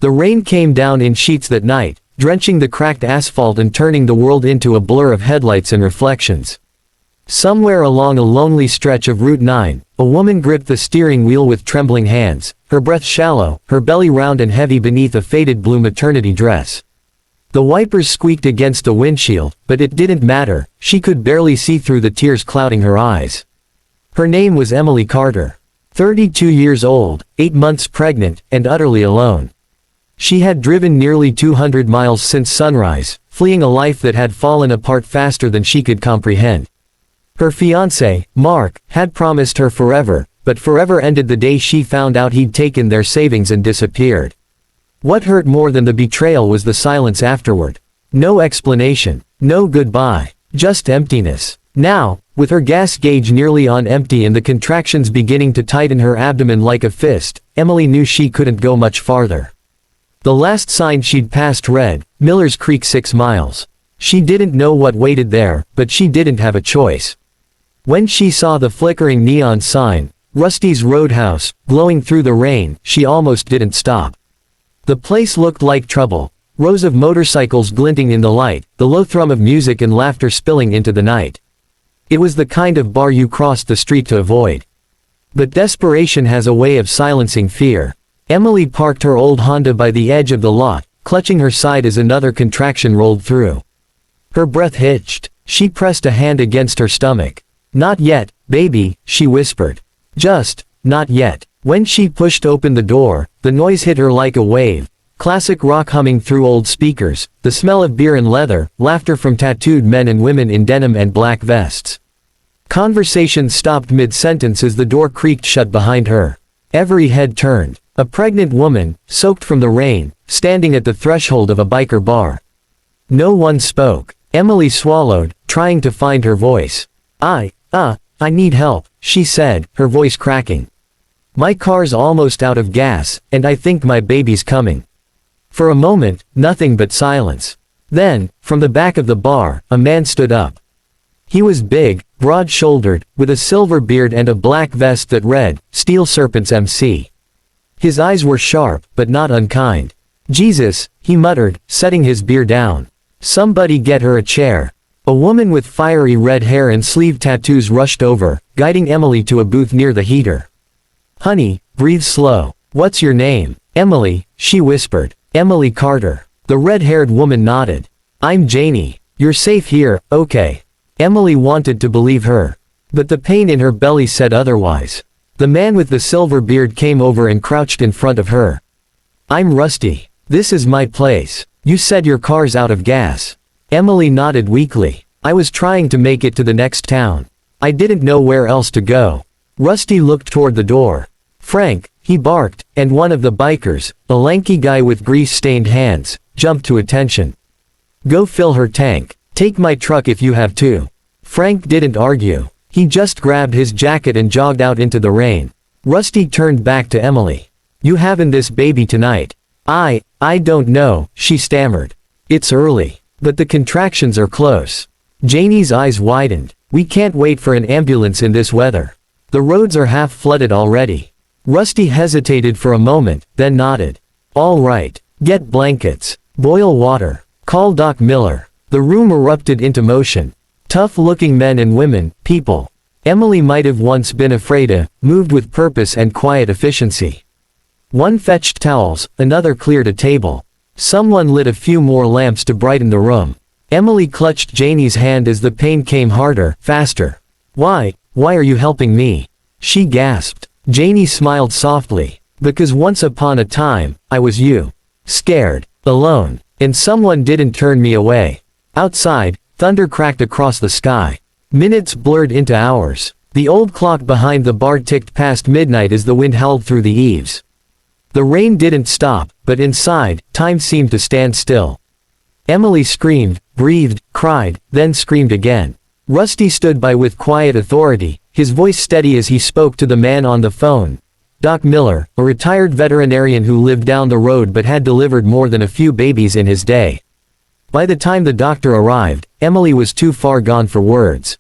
The rain came down in sheets that night, drenching the cracked asphalt and turning the world into a blur of headlights and reflections. Somewhere along a lonely stretch of Route 9, a woman gripped the steering wheel with trembling hands, her breath shallow, her belly round and heavy beneath a faded blue maternity dress. The wipers squeaked against the windshield, but it didn't matter, she could barely see through the tears clouding her eyes. Her name was Emily Carter. 32 years old, 8 months pregnant, and utterly alone. She had driven nearly 200 miles since sunrise, fleeing a life that had fallen apart faster than she could comprehend. Her fiancé, Mark, had promised her forever, but forever ended the day she found out he'd taken their savings and disappeared. What hurt more than the betrayal was the silence afterward. No explanation, no goodbye, just emptiness. Now, with her gas gauge nearly on empty and the contractions beginning to tighten her abdomen like a fist, Emily knew she couldn't go much farther. The last sign she'd passed read, Miller's Creek 6 miles. She didn't know what waited there, but she didn't have a choice. When she saw the flickering neon sign, Rusty's Roadhouse, glowing through the rain, she almost didn't stop. The place looked like trouble, rows of motorcycles glinting in the light, the low thrum of music and laughter spilling into the night. It was the kind of bar you crossed the street to avoid. But desperation has a way of silencing fear. Emily parked her old Honda by the edge of the lot, clutching her side as another contraction rolled through. Her breath hitched. She pressed a hand against her stomach. "Not yet, baby," she whispered. "Just, not yet." When she pushed open the door, the noise hit her like a wave. Classic rock humming through old speakers, the smell of beer and leather, laughter from tattooed men and women in denim and black vests. Conversation stopped mid-sentence as the door creaked shut behind her. Every head turned. A pregnant woman, soaked from the rain, standing at the threshold of a biker bar. No one spoke. Emily swallowed, trying to find her voice. I need help," she said, her voice cracking. "My car's almost out of gas, and I think my baby's coming." For a moment, nothing but silence. Then, from the back of the bar, a man stood up. He was big, broad-shouldered, with a silver beard and a black vest that read, "Steel Serpents MC." His eyes were sharp, but not unkind. "Jesus," he muttered, setting his beer down. "Somebody get her a chair." A woman with fiery red hair and sleeve tattoos rushed over, guiding Emily to a booth near the heater. "Honey, breathe slow. What's your name?" "Emily," she whispered. "Emily Carter." The red-haired woman nodded. "I'm Janie. You're safe here, okay." Emily wanted to believe her. But the pain in her belly said otherwise. The man with the silver beard came over and crouched in front of her. "I'm Rusty. This is my place. You said your car's out of gas." Emily nodded weakly. "I was trying to make it to the next town. I didn't know where else to go." Rusty looked toward the door. "Frank," he barked, and one of the bikers, a lanky guy with grease-stained hands, jumped to attention. "Go fill her tank. Take my truck if you have to." Frank didn't argue. He just grabbed his jacket and jogged out into the rain. Rusty turned back to Emily. "You having this baby tonight?" I don't know," she stammered. "It's early. But the contractions are close." Janie's eyes widened. "We can't wait for an ambulance in this weather. The roads are half flooded already." Rusty hesitated for a moment, then nodded. "All right. Get blankets. Boil water. Call Doc Miller." The room erupted into motion. Tough-looking men and women, people. Emily might have once been afraid, moved with purpose and quiet efficiency. One fetched towels, another cleared a table. Someone lit a few more lamps to brighten the room. Emily clutched Janie's hand as the pain came harder, faster. Why are you helping me?" she gasped. Janie smiled softly. "Because once upon a time, I was you. Scared, alone, and someone didn't turn me away." Outside, thunder cracked across the sky. Minutes blurred into hours. The old clock behind the bar ticked past midnight as the wind howled through the eaves. The rain didn't stop, but inside, time seemed to stand still. Emily screamed, breathed, cried, then screamed again. Rusty stood by with quiet authority, his voice steady as he spoke to the man on the phone. Doc Miller, a retired veterinarian who lived down the road but had delivered more than a few babies in his day. By the time the doctor arrived, Emily was too far gone for words.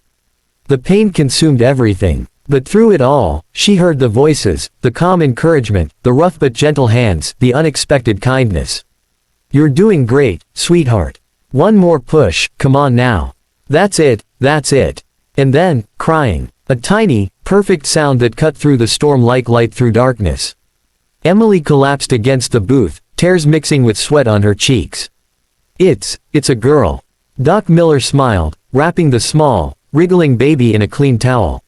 The pain consumed everything. But through it all, she heard the voices, the calm encouragement, the rough but gentle hands, the unexpected kindness. "You're doing great, sweetheart. One more push, come on now. That's it, that's it." And then, crying. A tiny, perfect sound that cut through the storm like light through darkness. Emily collapsed against the booth, tears mixing with sweat on her cheeks. It's a girl." Doc Miller smiled, wrapping the small, wriggling baby in a clean towel.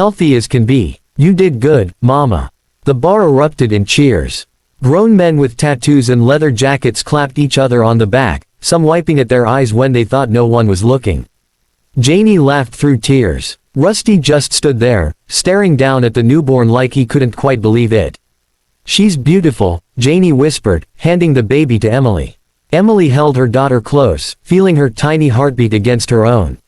"Healthy as can be. You did good, Mama." The bar erupted in cheers. Grown men with tattoos and leather jackets clapped each other on the back, some wiping at their eyes when they thought no one was looking. Janie laughed through tears. Rusty just stood there, staring down at the newborn like he couldn't quite believe it. "She's beautiful," Janie whispered, handing the baby to Emily. Emily held her daughter close, feeling her tiny heartbeat against her own.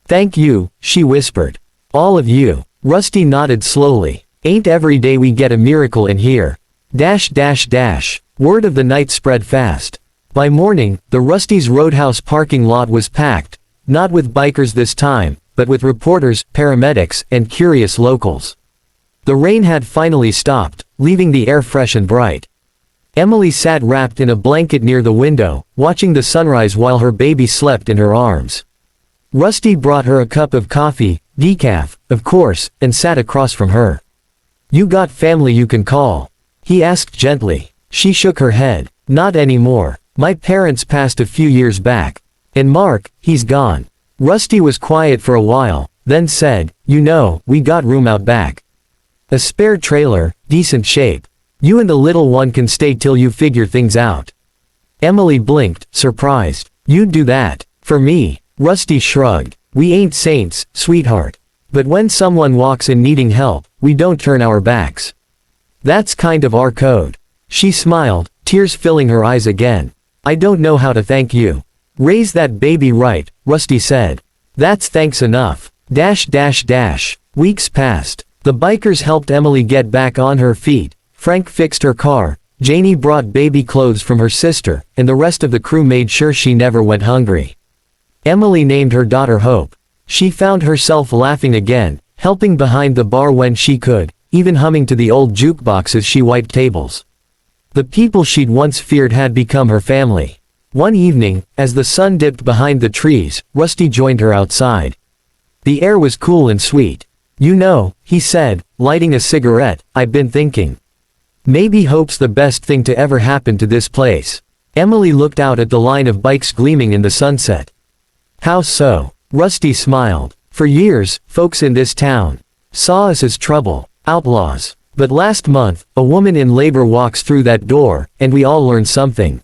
"Thank you," she whispered. "All of you." Rusty nodded slowly. "Ain't every day we get a miracle in here." Word of the night spread fast. By morning, the Rusty's Roadhouse parking lot was packed, not with bikers this time, but with reporters, paramedics, and curious locals. The rain had finally stopped, leaving the air fresh and bright. Emily sat wrapped in a blanket near the window, watching the sunrise while her baby slept in her arms. Rusty brought her a cup of coffee, decaf, of course, and sat across from her. "You got family you can call?" he asked gently. She shook her head. "Not anymore. My parents passed a few years back. And Mark, he's gone." Rusty was quiet for a while, then said, "You know, we got room out back. A spare trailer, decent shape. You and the little one can stay till you figure things out." Emily blinked, surprised. "You'd do that? For me?" Rusty shrugged. "We ain't saints, sweetheart. But when someone walks in needing help, we don't turn our backs. That's kind of our code." She smiled, tears filling her eyes again. "I don't know how to thank you." "Raise that baby right," Rusty said. "That's thanks enough." Weeks passed. The bikers helped Emily get back on her feet. Frank fixed her car, Janie brought baby clothes from her sister, and the rest of the crew made sure she never went hungry. Emily named her daughter Hope. She found herself laughing again, helping behind the bar when she could, even humming to the old jukebox as she wiped tables. The people she'd once feared had become her family. One evening, as the sun dipped behind the trees, Rusty joined her outside. The air was cool and sweet. "You know," he said, lighting a cigarette, "I've been thinking. Maybe hope's the best thing to ever happen to this place." Emily looked out at the line of bikes gleaming in the sunset. "How so?" Rusty smiled. "For years, folks in this town saw us as trouble, outlaws. But last month, a woman in labor walks through that door, and we all learned something.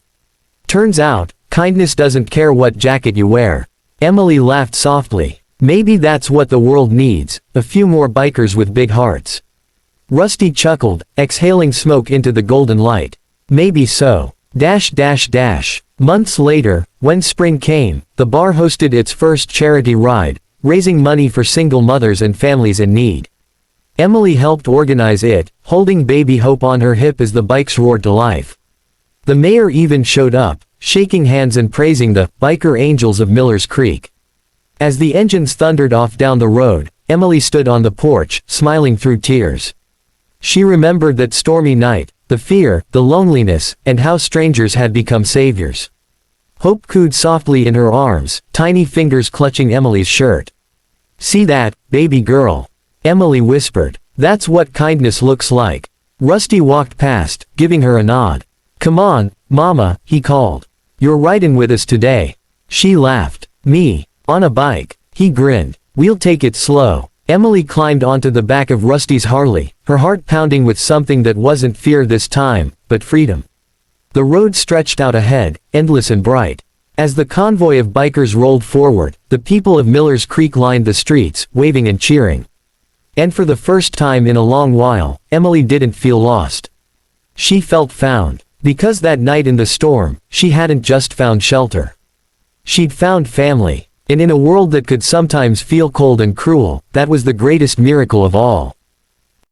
Turns out, kindness doesn't care what jacket you wear." Emily laughed softly. "Maybe that's what the world needs, a few more bikers with big hearts." Rusty chuckled, exhaling smoke into the golden light. "Maybe so." Months later, when spring came, the bar hosted its first charity ride, raising money for single mothers and families in need. Emily helped organize it, holding baby Hope on her hip as the bikes roared to life. The mayor even showed up, shaking hands and praising the biker angels of Miller's Creek. As the engines thundered off down the road, Emily stood on the porch, smiling through tears. She remembered that stormy night, the fear, the loneliness, and how strangers had become saviors. Hope cooed softly in her arms, tiny fingers clutching Emily's shirt. "See that, baby girl?" Emily whispered. "That's what kindness looks like." Rusty walked past, giving her a nod. "Come on, Mama," he called. "You're riding with us today." She laughed. "Me? On a bike?" He grinned. "We'll take it slow." Emily climbed onto the back of Rusty's Harley, her heart pounding with something that wasn't fear this time, but freedom. The road stretched out ahead, endless and bright. As the convoy of bikers rolled forward, the people of Miller's Creek lined the streets, waving and cheering. And for the first time in a long while, Emily didn't feel lost. She felt found. Because that night in the storm, she hadn't just found shelter. She'd found family. And in a world that could sometimes feel cold and cruel, that was the greatest miracle of all.